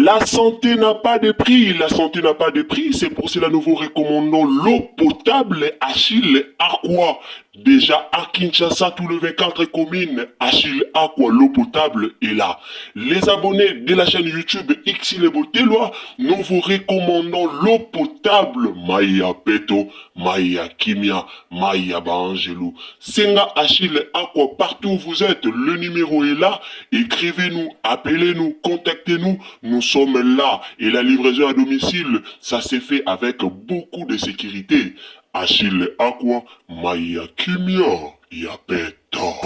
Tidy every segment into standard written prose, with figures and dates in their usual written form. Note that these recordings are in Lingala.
La santé n'a pas de prix, la santé n'a pas de prix, c'est pour cela que nous vous recommandons l'eau potable Achille Aqua. Déjà à Kinshasa, tous les 24 communes, Achille Aqua, l'eau potable est là. Les abonnés de la chaîne YouTube Xile Botelwa, nous vous recommandons l'eau potable Maya Peto, Maya Kimia, Maya Bangelou. Senga Achille Aqua, partout où vous êtes, le numéro est là. Écrivez-nous, appelez-nous, contactez-nous. Nous sommes là et la livraison à domicile, ça s'est fait avec beaucoup de sécurité. Achille Aqua, Maya Kimia, Yapeto.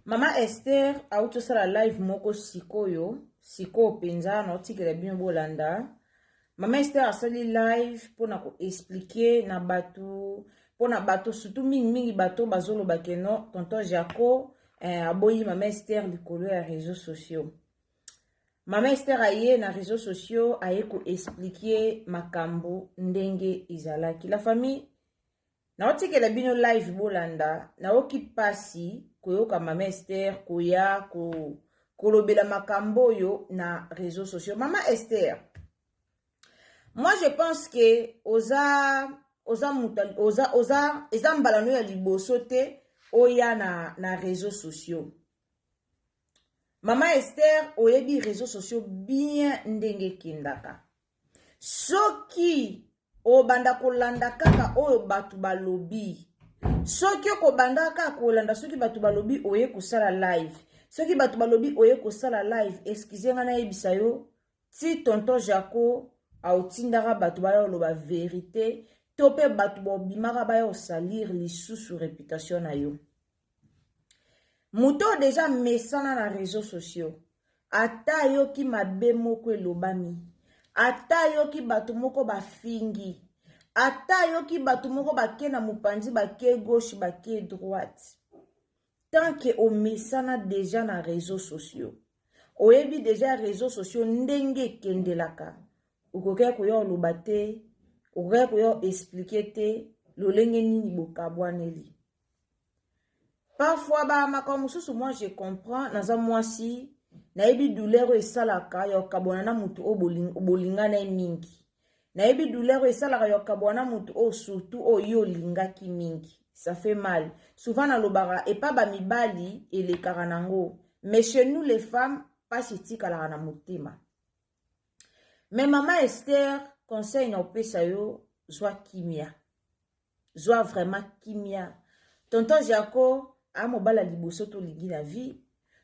Mama Esther autosala live moko sikoyo penza na otikela bien bolanda. Mama Esther asali live pona ko expliquer na bato surtout mingi bato bazolo bakeno tonton Jaco aboyi Mama Esther likolo ya réseaux sociaux. Mama Esther aye na réseaux sociaux aye ko expliquer makambo ndenge izalaki. La famille na otikela bino live bolanda na oki pasi koyoka Mama Esther koya kolobela makambo yo na réseaux sociaux. Mama Esther, moi je pense que oza mbalano ya liboso te oya na réseaux sociaux. Mama Esther oyebi réseaux sociaux bien ndenge kindaka. Soki obanda kolanda kaka oyo batu balobi. Soki okobanda kaka kolanda soki batu balobi oye kosala live. Soki batu balobi oye kosala live, excusez nga na yebisa yo, ti tonton Jaco autindaka batu baya loba vérité, tope batu bobimaka baya osalir lisusu réputation na yo. Muto déjà mesana na réseaux sociaux. Ata yo ki mabe moko elobami. Ata yo ki batu moko bafingi. Ata yo ki batu moko bake na mupanzi bake gauche bake droite. Tant que o mesana déjà na réseaux sociaux. Oyebi déjà réseaux sociaux ndenge kendelaka. Ukoke koyo lobate, ukoke koyo expliquer te lolenge nini bokabwaneli. Parfois, moi je comprends, naza mwasi, naebi douleur e salaka, yokabwana mutu o bolingana mingi. Naebi douleur e salaka, yokabwana mutu o surtout o yo lingaki mingi. Ça fait mal. Souvent, na lobara, et pas bamibali et les karanango. Mais chez nous, les femmes, pas si tika la ranamutema. Mais Maman Esther, conseil na opesa yo, zwa kimia. Zwa vraiment kimia. Tonton Jaco, amobala liboso to ligi na vie.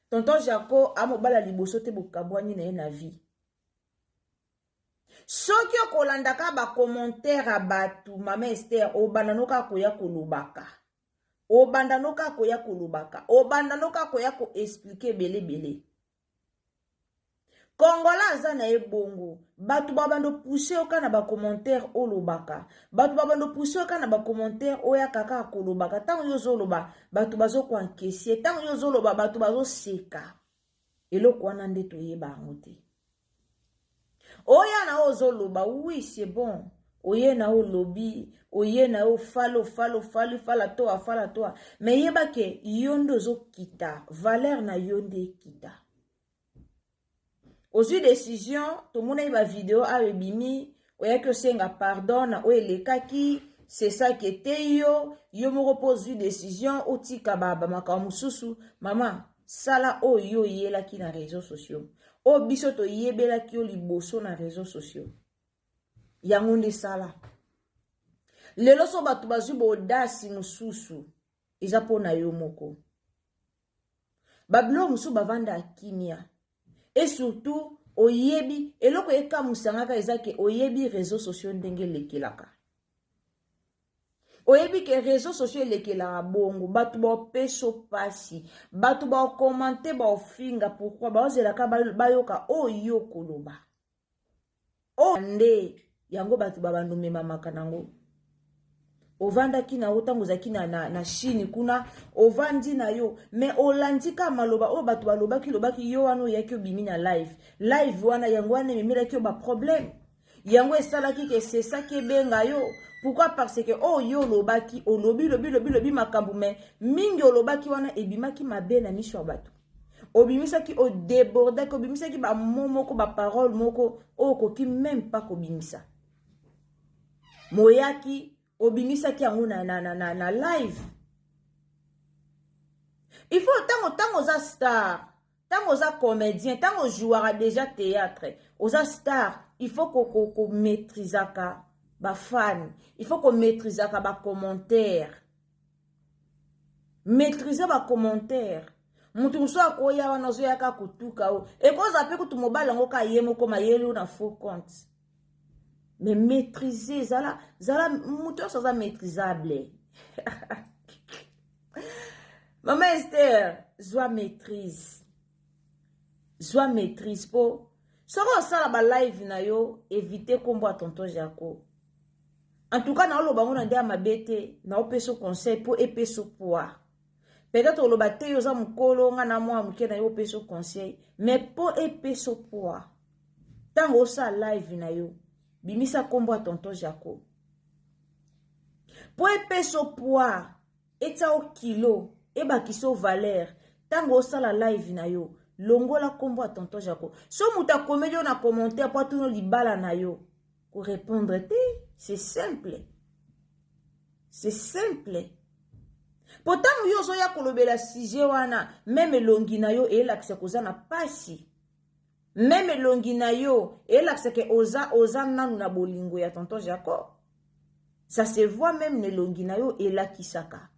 Tonton Jaco amobala liboso te bokabwani na ye na vie. Soki okolandaka ba commentaire a batu Mama Esther obandanoka koya kolobaka. Obandanoka koya kolobaka. Obandanoka koya ko expliquer bele. Kongola aza na ebongo, batu babando pousser oka na ba commentaire olobaka. Batu babando pousser oka na ba commentaire oya kaka kolobaka. Tango yo zoloba, batu bazo ko encaisser. Tango yo zoloba, batu bazo seka. Eloko wana nde toyeba ngote. Oya na ozoloba, oui c'est bon. Oye na o lobby, oye na o fala toa. Mais yeba ke yondo zo kita, valeur na yonde kita. Ozu décision, tout le monde a une vidéo à ebimi, oya que senga pardon na oelekaki, c'est ça qui était yo me repose une décision otika baba makamususu, maman, sala o yo yela ki na réseaux sociaux. O biso to yebela ki o liboso na réseaux sociaux. Yangonde sala. Lelo so batu bazu bodasi mususu, izapo na yo moko. Bablo musu bavanda kimia. Et surtout, oyebi, eloko eka musangaka ezake oyebi réseaux sociaux ndenge lekelaka. Oyebi ke réseaux sociaux lekelaka bongo, batu ba peso pasi, batu ba commenter ba ofinga pourquoi ba ozelaka bayoka oyo koloba. O nde yango batu ba bandume mama kanango. Ovanda kina otango zaki na Chine kuna ovandi na yo mais olandika maloba o batu baloba ki lobaki yo wano yaki obimi na live wana yango wana memela ki ba problème yango esala ki ke c'est ça qui benga yo. Pourquoi? Parce que oh yo lobaki o lobi makambu mais mingi olobaki wana ebimaki mabe na miso ya batu. obimisaki o débordaki obimisaki ba mot moko ba parole moko okoki même pas kobimisa moyaki obimisaki yango na live. Il faut tant aux stars, tant aux comédiens, tant aux joueurs déjà théâtre, aux stars, il faut qu'on maîtrise ba fan, il faut qu'on maîtrise ba commentaire. Maîtriser ba commentaire. Mutu muso akoya wana zo yaka kutuka o. E ko zape ku tumobala ngo ka yemo ko mayeli na faux compte. Mais maîtriser zala mutu so za maîtrisable. Maman Esther, joie maîtrise. Joie maîtrise po. Soko sala ba live na yo, éviter kombo a tonton Jaco. En tout cas, na lo bango na ndia mabete, na opeso conseil po epeso poa. Peut-être lo bate yo za mukolo nga na mwa muke na yo peso conseil, mais po epeso poa. Tango sa live na yo, bimisa kombo a tonton Jaco. Po epeso poa, eta o kilo. Eba kiso valeur tango sala live na yo longola kombo a tonton Jaco so muta komedio na commentaire po tuno libala na yo ko répondre te c'est simple pourtant yo so ya kolobela sujet wana même longi na yo e lakse koza na pasi même longi na yo e lakse ke oza nanu na bolingo ya tonton Jaco ça se voit même ne longi na yo e lakisaka.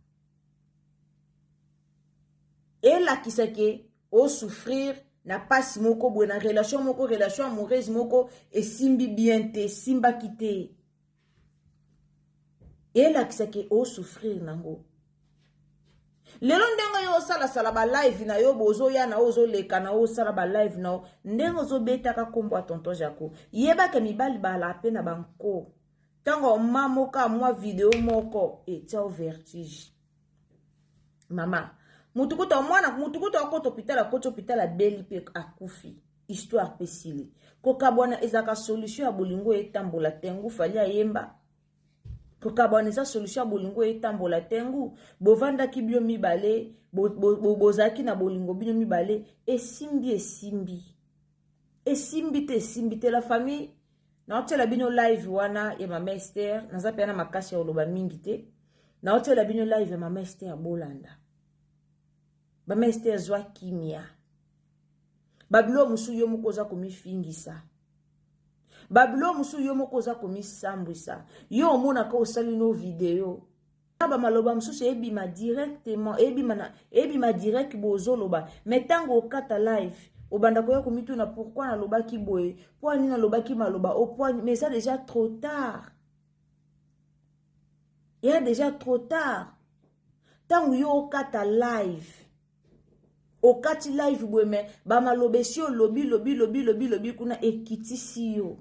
Et là qui sait que au souffrir n'a pas si moko buena relation amoureuse moko et simbi bien te simba kite. Et là qui sait que au souffrir nango. Lelo ndengo yo sala ba live na yo bozo ya na ozo leka na o sala ba live na ndengo zo beta ka kombo a tonton Jaco. Yeba ke mibali ba la pena banko. Tango mamoka mwa video moko et tia au vertige. Mama mutukuta mwana mutukuta akoto hôpital beli pe akufi histoire pesili koka bwana ezaka solution ya bolingo etambola tengu fali ayemba koka bwana eza solution ya bolingo etambola tengu bovanda ki bio mibale bozaki na bolingo bino mibale esimbi te la famille na otela bino live wana ya Mama Esther naza pe na makasi ya oloba mingi te na otela bino live ya Mama Esther ya Bolanda. Mama Esther zwa kimia. Babilo musu yo mukoza komifingisa. Babilo musu yo mukoza komisambwisa. Yo omona ka osali no video. Ba maloba musu se ebima directement ebima direct bozo loba. Metango okata live. Obanda koya komituna pourquoi na loba ki boye. Pourquoi ni na loba ki maloba au point mais ça déjà trop tard. Il y a déjà trop tard. Tango yo okata live. Okati live bweme ba malobesi yo lobi kuna ekitisi yo.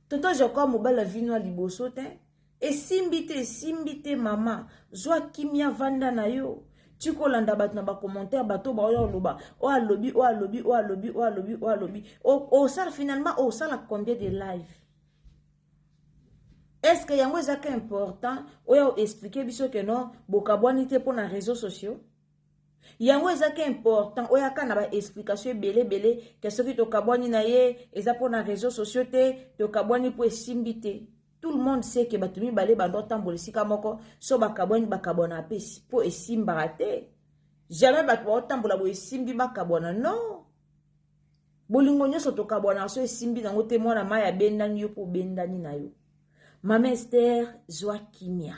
Tonton Jaco mobala vino liboso te e simbite mama zwa kimia vanda na yo. Tiko landa bat na ba commentaire bato ba yo loba o alobi o sala finalement o sala combien de live. Est-ce que yango ezaka important oya expliquer biso que non bokabwani te pour na réseaux sociaux? Yango ezaka important oya kana ba explication belé que ce qui to kabwani na ye eza pour na réseaux sociaux te to kabwani pour simbite. Tout le monde sait que batumi balé bando tambolisika moko so bakabwani bakabona apesi pour esimba te. Jamais batwa tambola bo esimbi bakabona non. Bolingo nyoso to kabwana so esimbi nango te mwana maya bendani yo po bendani na yo. Mama Esther zwa kimia.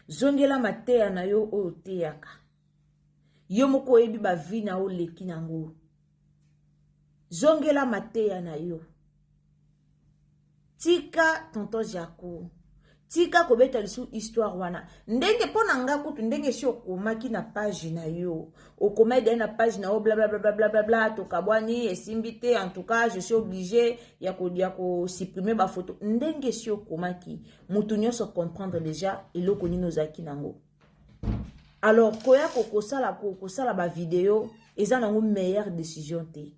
Zongela matea na yo o teaka. Yo moko ebi ba vi na o leki nango. Zongela matea na yo. Tika tonton Jaco. Tika kobeta lisu histoire wana. Ndenge pona nga kutu ndenge si okomaki na page na yo. Okomede na page na yo blablabla to kabwani esimbite en tout cas je suis obligé ya ko supprimer ba photo. Ndenge si okomaki mutu nyonso comprendre déjà eloko nino zaki nango. Alors koya kokosala ba vidéo eza nango meilleure décision te.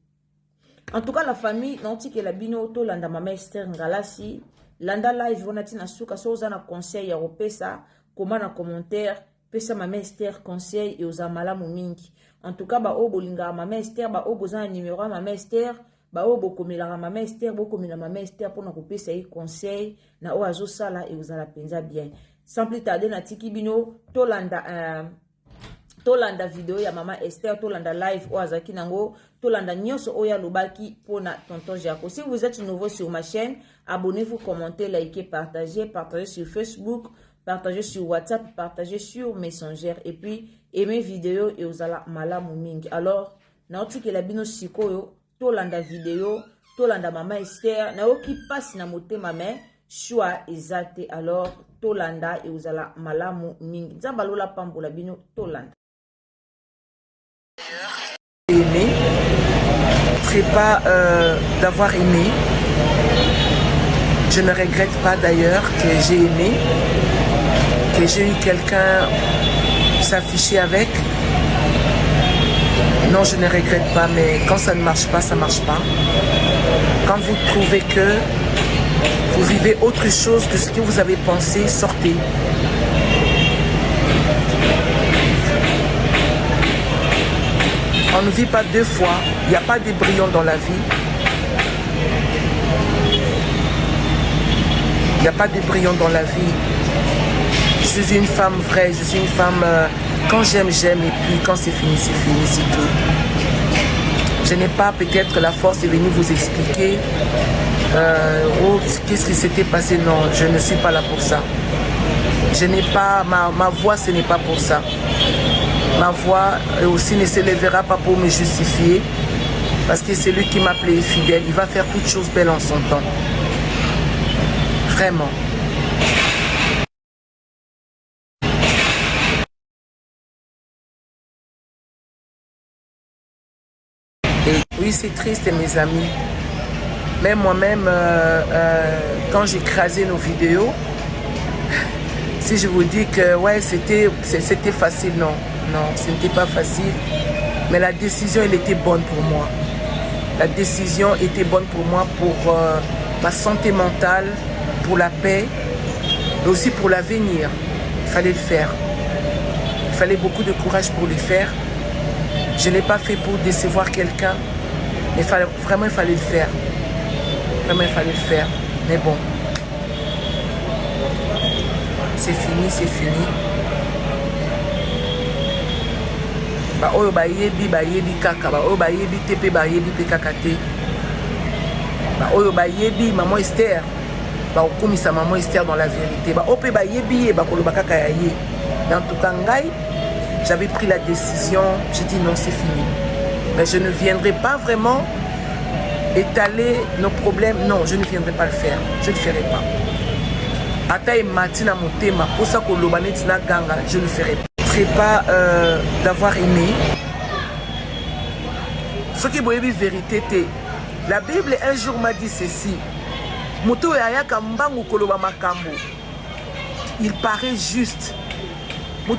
En tout cas la famille nanti que la bino to landa Mama Esther Ngalasi landa live onati na suka so za na conseil ya opesa comment na commentaire pesa Mama Esther conseil et aux malamu mingi. En tout cas, ba o bolinga Mama Esther, ba o boza numéro Mama Esther, ba o bokomela Mama Esther, bokomela Mama Esther pour na kopesa yi conseil na o azo sala et aux ala penza bien. Sans plus tarder na tiki bino tolanda vidéo ya Mama Esther, tolanda live o azaki nango, tolanda nyonso oya lobaki pona tonton Jaco. Si vous êtes nouveau sur ma chaîne, abonnez-vous, commentez, likez, partagez sur Facebook, partagez sur WhatsApp, partagez sur Messenger et puis aimez vidéo et osala malamu mingi. Alors, naoti ke la bino sikoyo, tolanda vidéo, tolanda Mama Esther, naoki passe na motema main, choix ezate. Alors, tolanda et osala malamu mingi. Nzambalola pambola bino tolanda. Aimé, très pas d'avoir aimé. Je ne regrette pas d'ailleurs que j'ai aimé, que j'ai eu quelqu'un s'afficher avec. Non, je ne regrette pas, mais quand ça ne marche pas, ça ne marche pas. Quand vous trouvez que vous vivez autre chose que ce que vous avez pensé, sortez. On ne vit pas deux fois, il n'y a pas de brillant dans la vie. Il n'y a pas de brillant dans la vie. Je suis une femme vraie, je suis une femme... quand j'aime, j'aime, et puis quand c'est fini, c'est tout. Je n'ai pas peut-être la force de venir vous expliquer qu'est-ce qui s'était passé. Non, je ne suis pas là pour ça. Je n'ai pas... Ma voix, ce n'est pas pour ça. Ma voix aussi ne se lèvera pas pour me justifier, parce que c'est lui qui m'a appelé fidèle. Il va faire toutes choses belles en son temps. Vraiment. Et oui, c'est triste, mes amis. Même moi-même, quand j'ai écrasé nos vidéos, si je vous dis que ouais, c'était facile, non. Non, ce n'était pas facile, mais la décision, elle était bonne pour moi. La décision était bonne pour moi, pour ma santé mentale, pour la paix, mais aussi pour l'avenir. Il fallait le faire. Il fallait beaucoup de courage pour le faire. Je ne l'ai pas fait pour décevoir quelqu'un, mais vraiment, il fallait le faire. Vraiment, il fallait le faire. Mais bon, c'est fini, c'est fini. Ba oyo ba yebi kaka, ba oyo ba yebi tepe ba yebi pe kaka te. Ba oyo ba yebi Maman Esther, ba okomisa Maman Esther dans la vérité. Ba ope ba yebi ba koloba kaka ya ye. Mais en tout cas ngai, j'avais pris la décision, j'ai dit non, c'est fini. Mais je ne viendrai pas vraiment étaler nos problèmes. Non, je ne viendrai pas le faire. Je ne le ferai pas. Ata e matina motema, posa koloba neti na ganga, je ne le ferai pas. Pas d'avoir aimé. Ce qui est la vérité, la Bible un jour m'a dit ceci. Il paraît juste. Il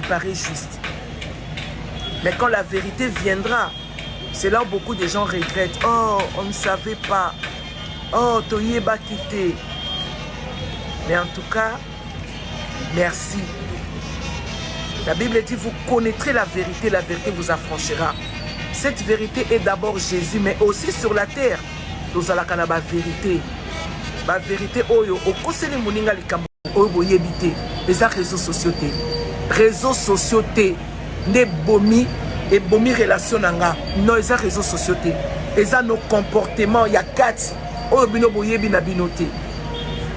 paraît juste. Mais quand la vérité viendra, c'est là où beaucoup de gens regrettent. Oh, on ne savait pas. Oh, Toyeba quitté. Mais en tout cas, merci. La Bible dit, vous connaîtrez la vérité vous affranchira. Cette vérité est d'abord Jésus, mais aussi sur la terre. Nous allons la vérité. La vérité, oyo, okosele moninga likambo, oyo boyebite, les réseaux sociaux. Réseaux sociaux, ne bomi, et bomi relation nanga. Non, les réseaux sociaux. Les nos comportements, il y a 4. Oyo bino boyebi na binote.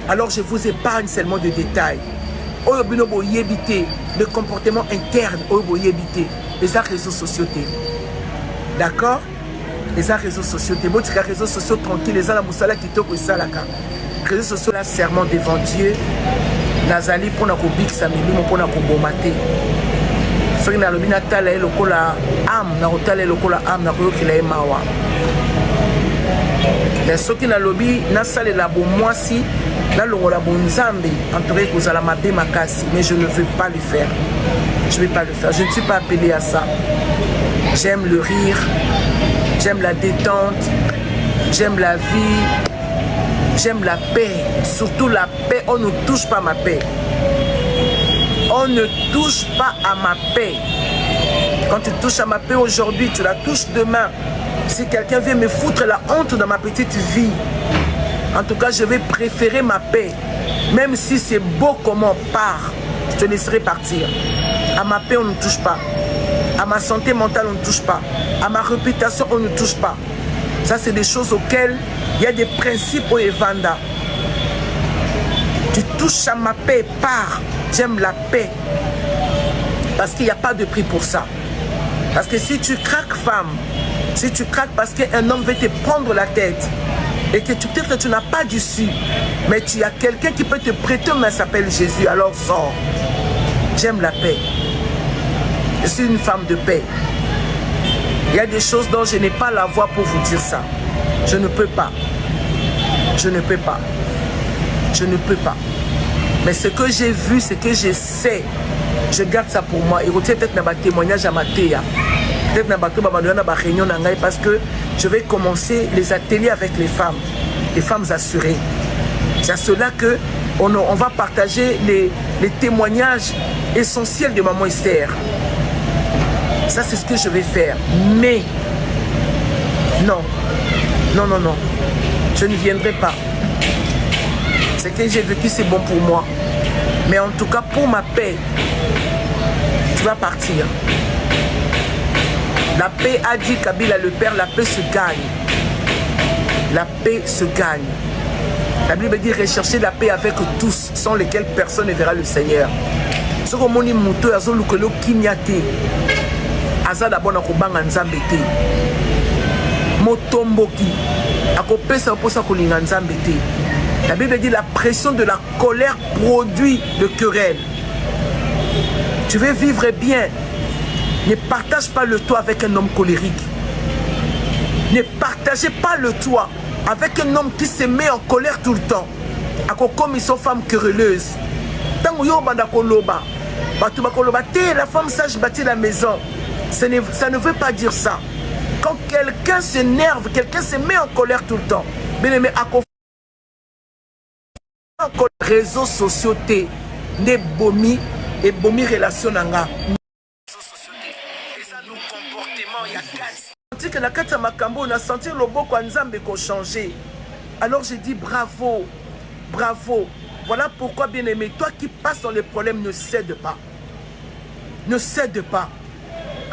Alors je vous épargne seulement de détails. Oyobunobo yebite, le comportement interne, oyobo yebite, les réseaux sociaux. D'accord? Les réseaux sociaux. Bon, les réseaux sociaux tranquilles, les la moussala qui toko salaka. Les réseaux sociaux, là, serment devant Dieu. Nazali pour na kobik samili, pour na kobomate. Ce qui n'a le bina tala lokola âme, na otala lokola âme, na koyokila mawa. Mais ce qui n'a lobby, n'a salé la bon moi si. Là, la bonzambe, entouré que vous allez m'appeler ma casse, mais je ne veux pas le faire. Je ne vais pas le faire. Je ne suis pas appelé à ça. J'aime le rire, j'aime la détente, j'aime la vie. J'aime la paix, surtout la paix. On ne touche pas à ma paix. On ne touche pas à ma paix. Quand tu touches à ma paix aujourd'hui, tu la touches demain. Si quelqu'un vient me foutre la honte dans ma petite vie, en tout cas, je vais préférer ma paix. Même si c'est beau comment on part, je te laisserai partir. À ma paix, on ne touche pas. À ma santé mentale, on ne touche pas. À ma réputation, on ne touche pas. Ça, c'est des choses auxquelles il y a des principes au Evanda. Tu touches à ma paix, pars. J'aime la paix. Parce qu'il n'y a pas de prix pour ça. Parce que si tu craques, femme, si tu craques parce qu'un homme veut te prendre la tête, et que peut-être que tu n'as pas d'issue, mais tu as quelqu'un qui peut te prêter, mais s'appelle Jésus, alors sors. J'aime la paix. Je suis une femme de paix. Il y a des choses dont je n'ai pas la voix pour vous dire ça. Je ne peux pas. Je ne peux pas. Je ne peux pas. Mais ce que j'ai vu, ce que je sais, je garde ça pour moi. Et retiens peut-être dans témoignage à ma théa. Peut-être dans ma réunion parce que je vais commencer les ateliers avec les femmes assurées. C'est à cela que on va partager les témoignages essentiels de Maman Esther. Ça, c'est ce que je vais faire. Mais, non, non, non, non, je ne viendrai pas. Ce que j'ai vécu, c'est bon pour moi. Mais en tout cas, pour ma paix, tu vas partir. La paix, a dit Kabila le Père, la paix se gagne. La paix se gagne. La Bible dit rechercher la paix avec tous, sans lesquels personne ne verra le Seigneur. Ce que mon imouto a zolukelo kinyate. Azada bona kobanga nzambe te. Motomboki akopesa posa kolinga nzambe te. La Bible dit la pression de la colère produit le querelle. Tu veux vivre bien. Ne partage pas le toit avec un homme colérique. Ne partagez pas le toit avec un homme qui se met en colère tout le temps. Comme ils sont femmes querelleuses. La femme sage bâtit la maison. Ça ne veut pas dire ça. Quand quelqu'un s'énerve, quelqu'un se met en colère tout le temps. Bien aimé, réseaux sociaux, ne bomi et bomi relation nanga. Que la carte à Makambo, on a senti le beau quand Nzambe qu'on changé. Alors j'ai dit bravo, bravo. Voilà pourquoi, bien aimé, toi qui passes dans les problèmes, ne cède pas. Ne cède pas.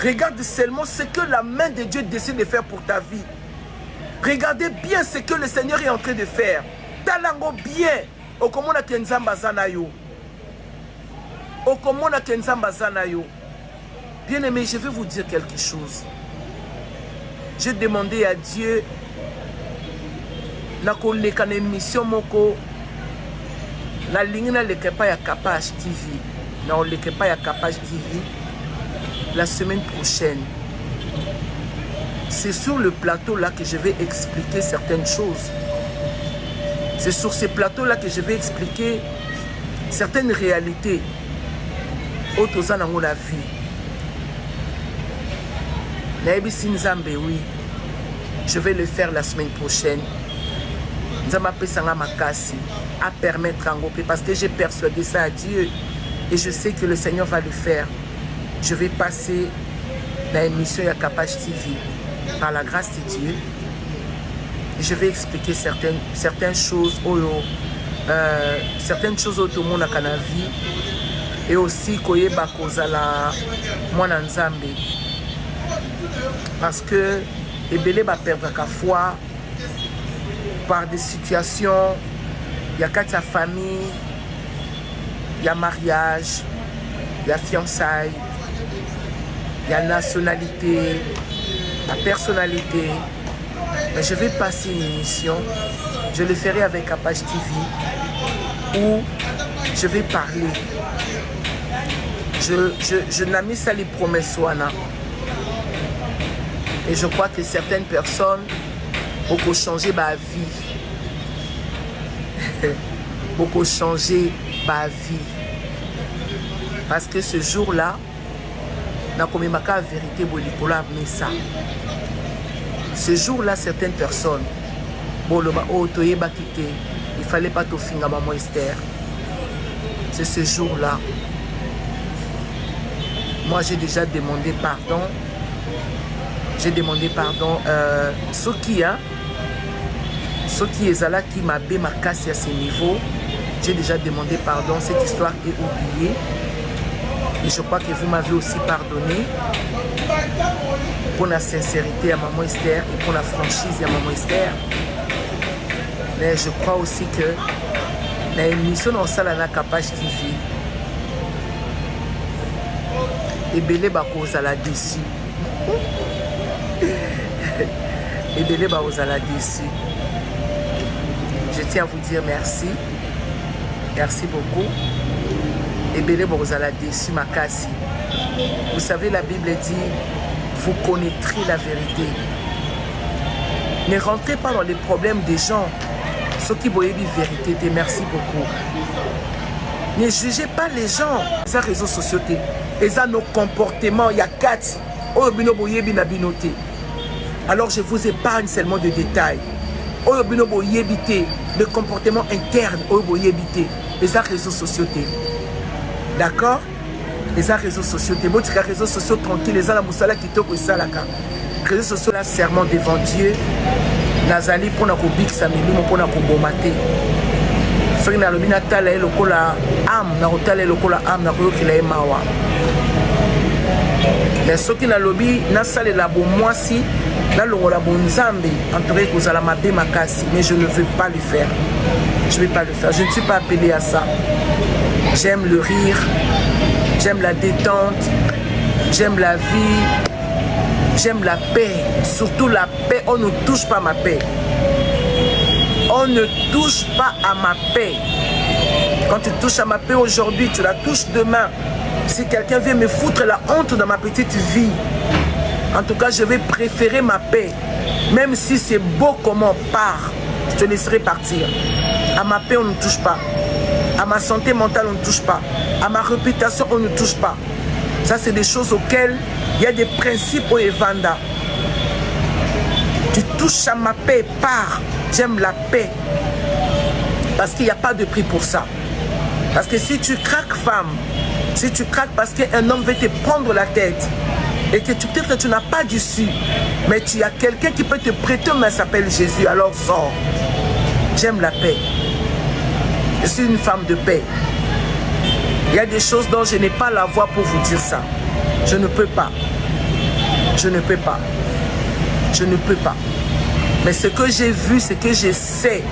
Regarde seulement ce que la main de Dieu décide de faire pour ta vie. Regardez bien ce que le Seigneur est en train de faire. Talango bien. Okomona Kenzamba Zanayo. Okomona Kenzamba Zanayo. Bien aimé, je vais vous dire quelque chose. J'ai demandé à Dieu na koleka na émission moko na lingina le kepa ya Kapage TV na le kepa ya Kapage TV la semaine prochaine. C'est sur le plateau là que je vais expliquer certaines choses. C'est sur ce plateau là que je vais expliquer certaines réalités autour de la vie. Naïbisi Nzambe, oui. Je vais le faire la semaine prochaine. Nzambe Pesanga Makasi à permettre en groupe parce que j'ai persuadé ça à Dieu et je sais que le Seigneur va le faire. Je vais passer l'émission à Kapage TV par la grâce de Dieu. Et je vais expliquer certaines choses autour de mon vie et aussi koyeba kozala mwana Nzambe. Parce que Ebele va perdre la foi par des situations. Il y a sa famille, il y a mariage, il y a fiançailles, il y a nationalité, la personnalité. Mais je vais passer une émission, je le ferai avec Kapage TV, où je vais parler. Je n'ai mis ça les promesses. Et je crois que certaines personnes ont changé ma vie. Beaucoup changé ma vie. Parce que ce jour-là, na komemaka vérité bolikola mais ça. Ce jour-là, certaines personnes, boloba o toyeba kite fallait pas t'offrir à maman Esther. C'est ce jour-là. Moi, j'ai déjà demandé pardon. J'ai demandé pardon. Ceux qui ezala qui m'a bé ma casse à ce niveau, j'ai déjà demandé pardon. Cette histoire est oubliée. Et je crois que vous m'avez aussi pardonné pour la sincérité à maman Esther et pour la franchise à maman Esther. Mais je crois aussi que l'émission dans ça la Capage TV et belé bako la déçu. Et belé bako la déçu. Je tiens à vous dire merci. Merci beaucoup. Et belé bako la déçu ma casse. Vous savez, la Bible dit, vous connaîtrez la vérité. Ne rentrez pas dans les problèmes des gens. Ceux qui voyaient la vérité, merci beaucoup. Ne jugez pas les gens. Les réseaux sociaux, ils ont nos comportements. Il y a 4. Alors je vous épargne seulement de détails. Le comportement interne. Les réseaux sociaux. D'accord? Les réseaux sociaux. Les réseaux sociaux tranquilles. Les réseaux sociaux, là, serment devant Dieu. Nazali pour na kobikisa milimo pour na kobomate. Soki na lobi na tala lokola âme na kotala lokola âme na koyokela ye mawa. Mais soki na lobi na salela bo mwasi na longola bo nzambe entouré kozala mabe makasi, mais je ne veux pas le faire. Je ne vais pas le faire. Je ne suis pas appelé à ça. J'aime le rire, j'aime la détente, j'aime la vie. J'aime la paix, surtout la paix. On ne touche pas à ma paix. On ne touche pas à ma paix. Quand tu touches à ma paix aujourd'hui, tu la touches demain. Si quelqu'un vient me foutre la honte dans ma petite vie, en tout cas, je vais préférer ma paix. Même si c'est beau comment on part, je te laisserai partir. À ma paix, on ne touche pas. À ma santé mentale, on ne touche pas. À ma réputation, on ne touche pas. Ça, c'est des choses auxquelles il y a des principes au Evanda. Tu touches à ma paix, pars. J'aime la paix. Parce qu'il n'y a pas de prix pour ça. Parce que si tu craques, femme, si tu craques parce qu'un homme veut te prendre la tête, et que peut-être que tu n'as pas d'issue, mais tu as quelqu'un qui peut te prêter, mais s'appelle Jésus, alors sors. J'aime la paix. Je suis une femme de paix. Il y a des choses dont je n'ai pas la voix pour vous dire ça. Je ne peux pas. Je ne peux pas. Je ne peux pas. Mais ce que j'ai vu, ce que je sais,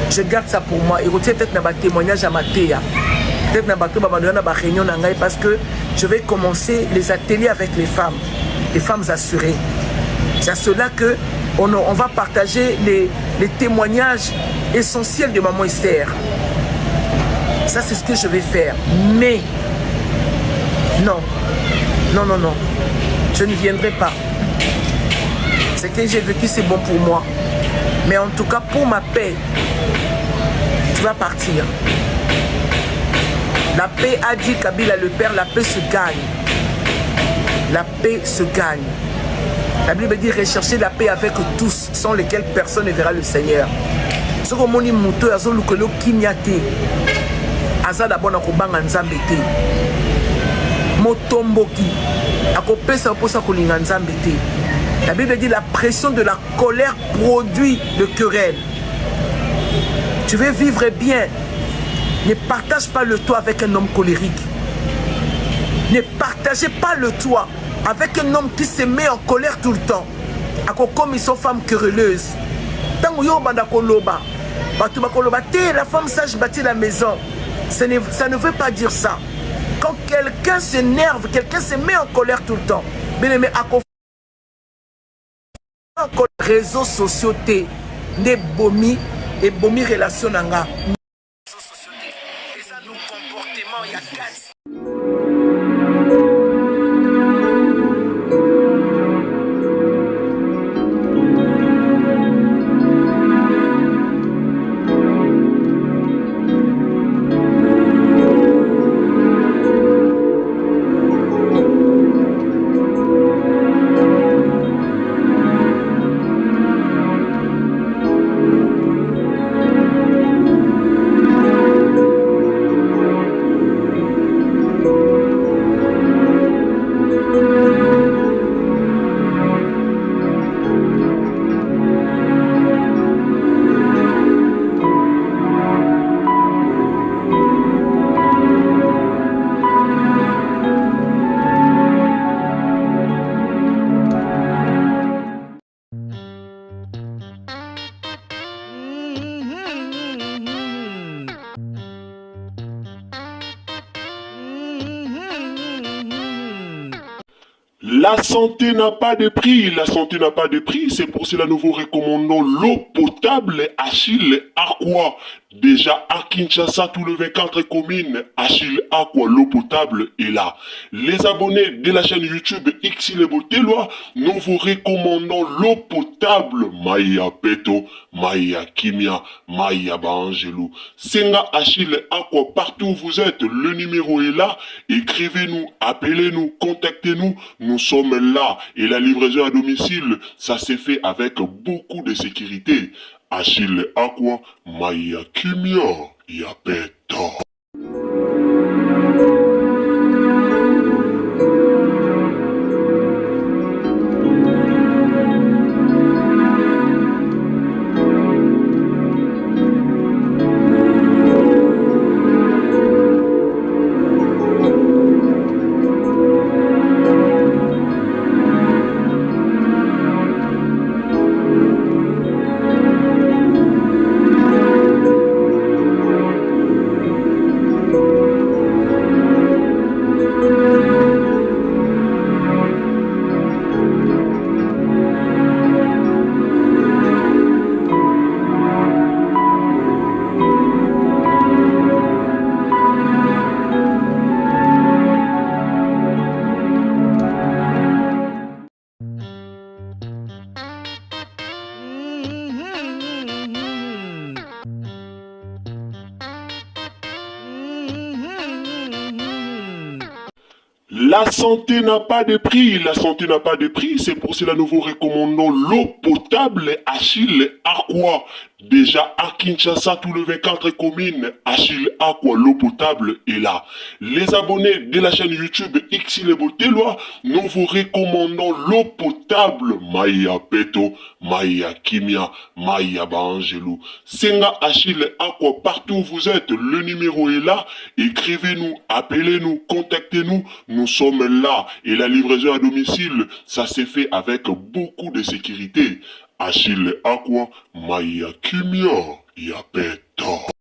je garde ça pour moi. Et retiens peut-être dans ma témoignage à ma théa. Peut-être dans ma réunion parce que je vais commencer les ateliers avec les femmes assurées. C'est à cela que on va partager les témoignages essentiels de maman Esther. Ça, c'est ce que je vais faire. Mais, non. Non, non, non. Je ne viendrai pas. Ce que j'ai vécu, c'est bon pour moi. Mais en tout cas, pour ma paix, tu vas partir. La paix, a dit Kabila le Père, la paix se gagne. La paix se gagne. La Bible dit rechercher la paix avec tous, sans lesquels personne ne verra le Seigneur. Ce que mon imouto, azo lukolo kinyate. Azada bona kobanga nzambe te. Motomboki akopesa posa kolinga nzambe te. La Bible dit la pression de la colère produit de querelle. Tu veux vivre bien, ne partage pas le toit avec un homme colérique. Ne partagez pas le toit avec un homme qui se met en colère tout le temps. Comme ils sont femmes querelleuses. La femme sage bâtit la maison. Ça ne veut pas dire ça. Quand quelqu'un s'énerve, quelqu'un se met en colère tout le temps. Bien aimé, réseaux sociaux, ne bomi et bomi relation nanga. La santé n'a pas de prix, la santé n'a pas de prix, c'est pour cela nous vous recommandons l'eau potable Achille Aqua. Déjà à Kinshasa, tous les 24 communes, Achille Aqua, l'eau potable est là. Les abonnés de la chaîne YouTube Xile Botelwa, nous vous recommandons l'eau potable Maya Peto, Maya Kimia, Maya Bangelou. Senga Achille Aqua, partout où vous êtes, le numéro est là. Écrivez-nous, appelez-nous, contactez-nous. Nous sommes là et la livraison à domicile, ça s'est fait avec beaucoup de sécurité. Achille Aqua, Maya Kimia, Yapeta. La santé n'a pas de prix, la santé n'a pas de prix, c'est pour cela nous vous recommandons l'eau potable Achille Aqua. Déjà à Kinshasa, tous les 24 communes, Achille Aqua, l'eau potable est là. Les abonnés de la chaîne YouTube Xile Botelwa, nous vous recommandons l'eau potable Maya Peto, Maya Kimia, Maya Bangelou. Senga Achille Aqua, partout où vous êtes, le numéro est là. Écrivez-nous, appelez-nous, contactez-nous. Nous sommes là et la livraison à domicile, ça s'est fait avec beaucoup de sécurité. Achille Aqua, Maya Kimia, Yapeta.